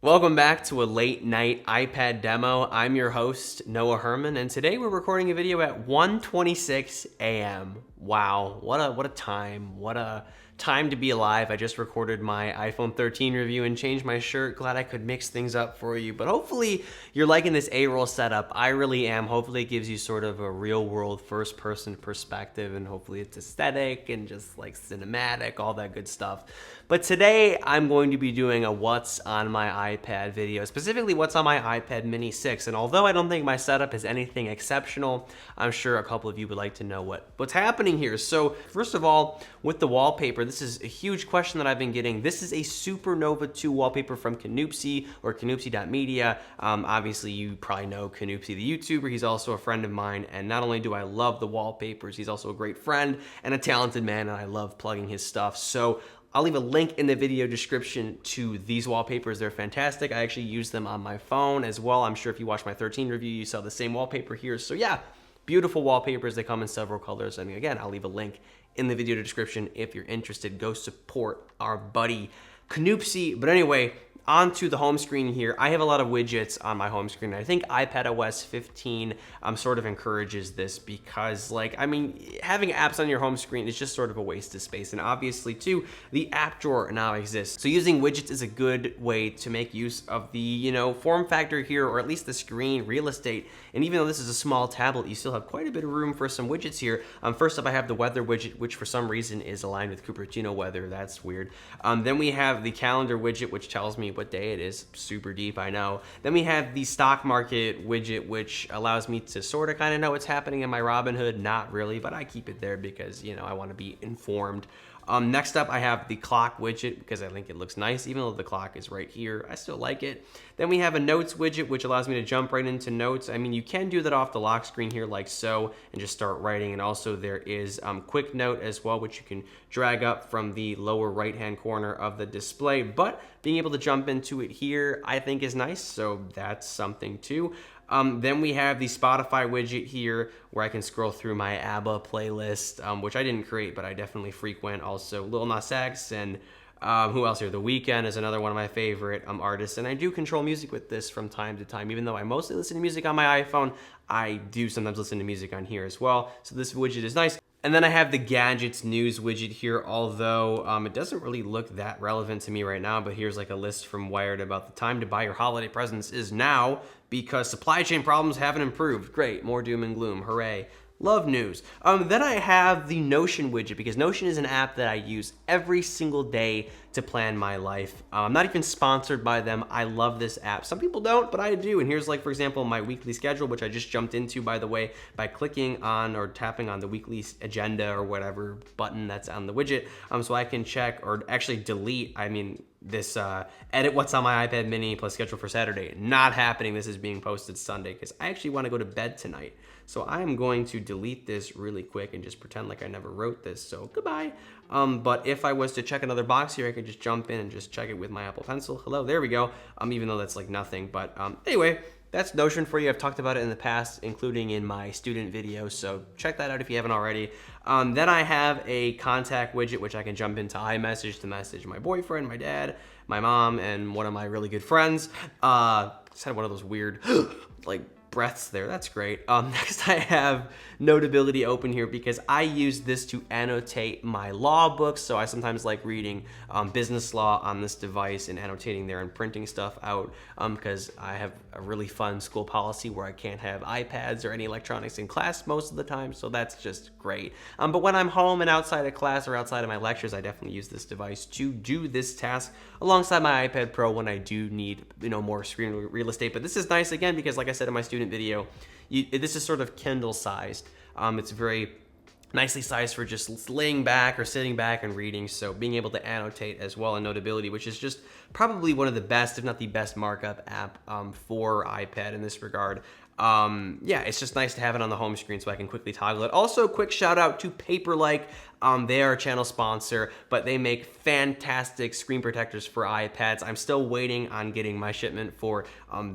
Welcome back to a late night iPad demo. I'm your host, Noah Herman, and today we're recording a video at 1:26 a.m. Wow, what a time. What a time to be alive. I just recorded my iPhone 13 review and changed my shirt. Glad I could mix things up for you. But hopefully you're liking this A-roll setup. I really am. Hopefully it gives you sort of a real-world first-person perspective, and hopefully it's aesthetic and just like cinematic, all that good stuff. But today I'm going to be doing a what's on my iPad video, specifically what's on my iPad mini 6. And although I don't think my setup is anything exceptional, I'm sure a couple of you would like to know what's happening here. So first of all, with the wallpaper, this is a huge question that I've been getting. This is a Supernova 2 wallpaper from Canupsi or Canupsi.media. Obviously, you probably know Canupsi, the YouTuber. He's also a friend of mine, and not only do I love the wallpapers, he's also a great friend and a talented man, and I love plugging his stuff. So I'll leave a link in the video description to these wallpapers. They're fantastic. I actually use them on my phone as well. I'm sure if you watched my 13 review, you saw the same wallpaper here. So yeah, beautiful wallpapers. They come in several colors. I mean, again, I'll leave a link in the video description if you're interested. Go support our buddy Canupsi. But anyway, onto the home screen here. I have a lot of widgets on my home screen. I think iPadOS 15 sort of encourages this because, like, I mean, having apps on your home screen is just sort of a waste of space. And obviously, too, the app drawer now exists. So using widgets is a good way to make use of the, form factor here, or at least the screen real estate. And even though this is a small tablet, you still have quite a bit of room for some widgets here. First up, I have the weather widget, which for some reason is aligned with Cupertino weather. That's weird. Then we have the calendar widget, which tells me what day it is. Super deep, I know. Then we have the stock market widget, which allows me to sort of kind of know what's happening in my Robinhood. Not really, but I keep it there because, I want to be informed. Next up, I have the clock widget because I think it looks nice. Even though the clock is right here, I still like it. Then we have a notes widget, which allows me to jump right into notes. I mean, you can do that off the lock screen here like so and just start writing. And also there is quick note as well, which you can drag up from the lower right-hand corner of the display. But being able to jump into it here, I think is nice. So that's something too. Then we have the Spotify widget here where I can scroll through my ABBA playlist, which I didn't create, but I definitely frequent. Also, Lil Nas X and who else here? The Weeknd is another one of my favorite artists. And I do control music with this from time to time. Even though I mostly listen to music on my iPhone, I do sometimes listen to music on here as well. So this widget is nice. And then I have the gadgets news widget here, although it doesn't really look that relevant to me right now, but here's like a list from Wired about the time to buy your holiday presents is now because supply chain problems haven't improved. Great, more doom and gloom, hooray. Love news. Then I have the Notion widget because Notion is an app that I use every single day to plan my life. I'm not even sponsored by them. I love this app. Some people don't, but I do. And here's like, for example, my weekly schedule, which I just jumped into, by the way, by clicking on or tapping on the weekly agenda or whatever button that's on the widget. So I can check or actually delete, this edit what's on my iPad mini plus schedule for Saturday. Not happening. This is being posted Sunday because I actually want to go to bed tonight. So I am going to delete this really quick and just pretend like I never wrote this. So goodbye. But if I was to check another box here, I could just jump in and just check it with my Apple Pencil. Hello, there we go. Even though that's like nothing. But anyway, that's Notion for you. I've talked about it in the past, including in my student videos. So check that out if you haven't already. Then I have a contact widget, which I can jump into iMessage to message my boyfriend, my dad, my mom, and one of my really good friends. Just had one of those weird, like, breaths there. That's great. Next I have Notability open here because I use this to annotate my law books. So I sometimes like reading business law on this device and annotating there and printing stuff out because I have a really fun school policy where I can't have iPads or any electronics in class most of the time. So that's just great. But when I'm home and outside of class or outside of my lectures, I definitely use this device to do this task alongside my iPad Pro when I do need, more screen real estate. But this is nice again because, like I said in my student video, this is sort of Kindle sized. It's very nicely sized for just laying back or sitting back and reading. So being able to annotate as well in Notability, which is just probably one of the best, if not the best markup app for iPad in this regard. yeah, it's just nice to have it on the home screen so I can quickly toggle it. Also, quick shout out to Paperlike. They are a channel sponsor, but they make fantastic screen protectors for iPads. I'm still waiting on getting my shipment for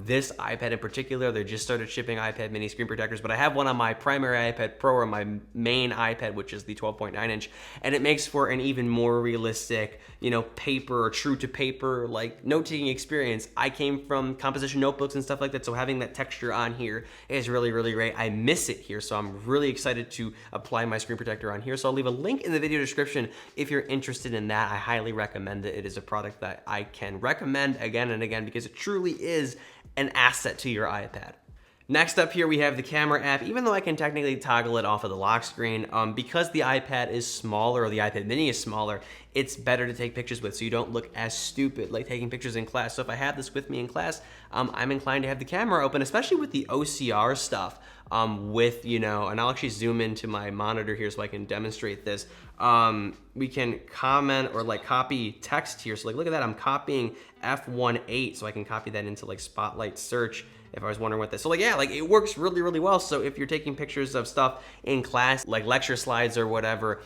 this iPad in particular. They just started shipping iPad mini screen protectors, but I have one on my primary iPad Pro or my main iPad, which is the 12.9 inch, and it makes for an even more realistic, you know, paper or true to paper like note-taking experience. I came from composition notebooks and stuff like that, so having that texture on here is really, really great. I miss it here, so I'm really excited to apply my screen protector on here. So I'll leave a link in the video description if you're interested in that. I highly recommend it. It is a product that I can recommend again and again because it truly is an asset to your iPad. Next up here, we have the camera app. Even though I can technically toggle it off of the lock screen, because the iPad is smaller, or the iPad mini is smaller, it's better to take pictures with so you don't look as stupid like taking pictures in class. So if I have this with me in class, I'm inclined to have the camera open, especially with the OCR stuff. With, you know, and I'll actually zoom into my monitor here so I can demonstrate this. We can comment or like copy text here. So like, look at that, I'm copying F18 so I can copy that into like Spotlight search if I was wondering what this. So like, yeah, like it works really, really well. So if you're taking pictures of stuff in class, like lecture slides or whatever,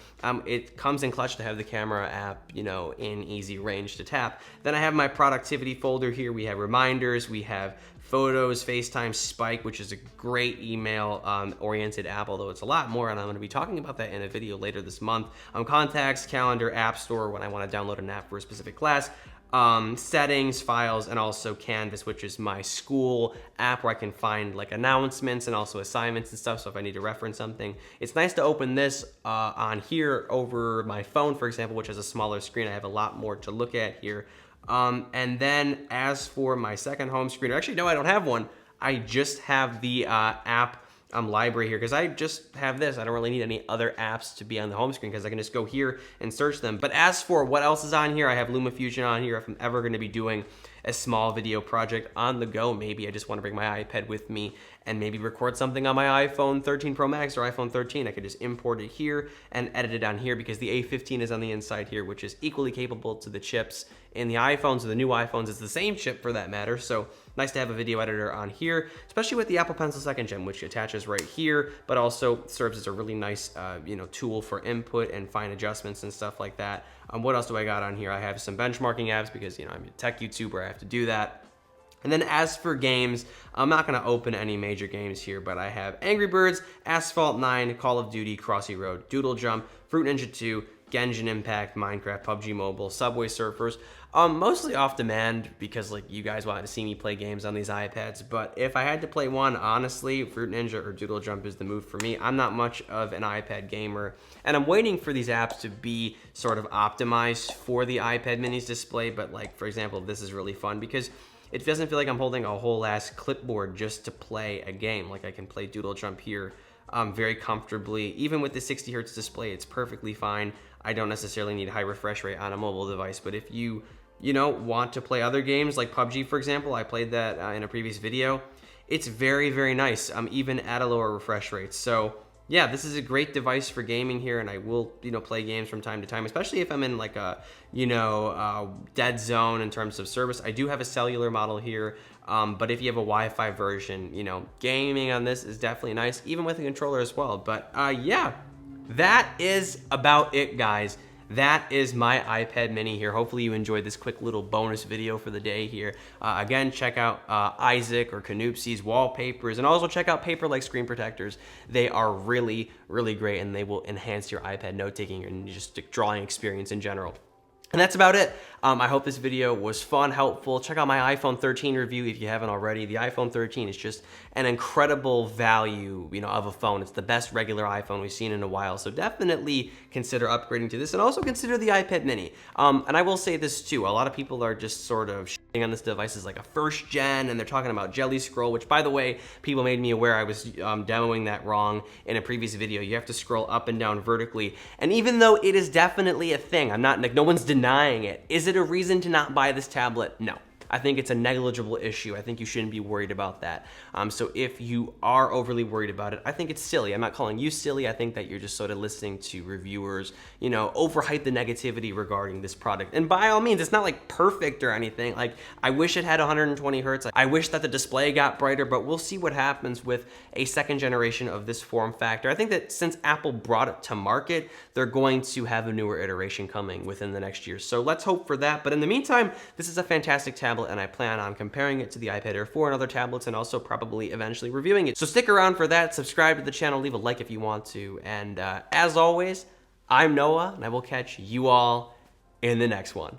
it comes in clutch to have the camera app, you know, in easy range to tap. Then I have my productivity folder here. We have reminders, we have Photos, FaceTime, Spike, which is a great email oriented app, although it's a lot more, and I'm going to be talking about that in a video later this month. Contacts, calendar, app store when I want to download an app for a specific class. Settings, files, and also Canvas, which is my school app where I can find like announcements and also assignments and stuff. So if I need to reference something, it's nice to open this on here over my phone, for example, which has a smaller screen. I have a lot more to look at here. And then as for my second home screen, actually, no, I don't have one. I just have the app library here because I just have this. I don't really need any other apps to be on the home screen because I can just go here and search them. But as for what else is on here, I have Lumafusion on here if I'm ever going to be doing a small video project on the go. Maybe I just want to bring my iPad with me and maybe record something on my iPhone 13 Pro Max or iPhone 13. I could just import it here and edit it on here because the A15 is on the inside here, which is equally capable to the chips in the iPhones or the new iPhones. It's the same chip for that matter. So nice to have a video editor on here, especially with the Apple Pencil 2nd Gen, which attaches right here, but also serves as a really nice you know, tool for input and fine adjustments and stuff like that. What else do I got on here? I have some benchmarking apps because, you know, I'm a tech YouTuber, I have to do that. And then as for games, I'm not going to open any major games here, but I have Angry Birds, Asphalt 9, Call of Duty, Crossy Road, Doodle Jump, Fruit Ninja 2, Genshin Impact, Minecraft, PUBG Mobile, Subway Surfers, mostly off demand because like you guys wanted to see me play games on these iPads. But if I had to play one, honestly, Fruit Ninja or Doodle Jump is the move for me. I'm not much of an iPad gamer, and I'm waiting for these apps to be sort of optimized for the iPad mini's display. But like, for example, this is really fun because it doesn't feel like I'm holding a whole ass clipboard just to play a game. Like I can play Doodle Jump here very comfortably. Even with the 60 hertz display, it's perfectly fine. I don't necessarily need a high refresh rate on a mobile device, but if you know, want to play other games like PUBG, for example, I played that in a previous video. It's very, very nice, even at a lower refresh rate. So yeah, this is a great device for gaming here, and I will, you know, play games from time to time, especially if I'm in like a, you know, dead zone in terms of service. I do have a cellular model here, but if you have a Wi-Fi version, you know, gaming on this is definitely nice, even with a controller as well. But yeah, that is about it, guys. That is my iPad mini here. Hopefully you enjoyed this quick little bonus video for the day here. Again, check out Isaac or Canoopsy's wallpapers, and also check out Paperlike screen protectors. They are really, really great, and they will enhance your iPad note-taking and just drawing experience in general. And that's about it. I hope this video was fun, helpful. Check out my iPhone 13 review if you haven't already. The iPhone 13 is just an incredible value, you know, of a phone. It's the best regular iPhone we've seen in a while. So definitely consider upgrading to this, and also consider the iPad mini. And I will say this too. A lot of people are just sort of shitting on this device as like a first gen, and they're talking about Jelly Scroll, which, by the way, people made me aware I was demoing that wrong in a previous video. You have to scroll up and down vertically. And even though it is definitely a thing, I'm not, like, no one's denying it. Is it a reason to not buy this tablet? No. I think it's a negligible issue. I think you shouldn't be worried about that. So if you are overly worried about it, I think it's silly. I'm not calling you silly. I think that you're just sort of listening to reviewers, you know, overhype the negativity regarding this product. And by all means, it's not like perfect or anything. Like, I wish it had 120 hertz. I wish that the display got brighter, but we'll see what happens with a second generation of this form factor. I think that since Apple brought it to market, they're going to have a newer iteration coming within the next year. So let's hope for that. But in the meantime, this is a fantastic tablet, and I plan on comparing it to the iPad Air 4 and other tablets, and also probably eventually reviewing it. So stick around for that. Subscribe to the channel, leave a like if you want to. And as always, I'm Noah, and I will catch you all in the next one.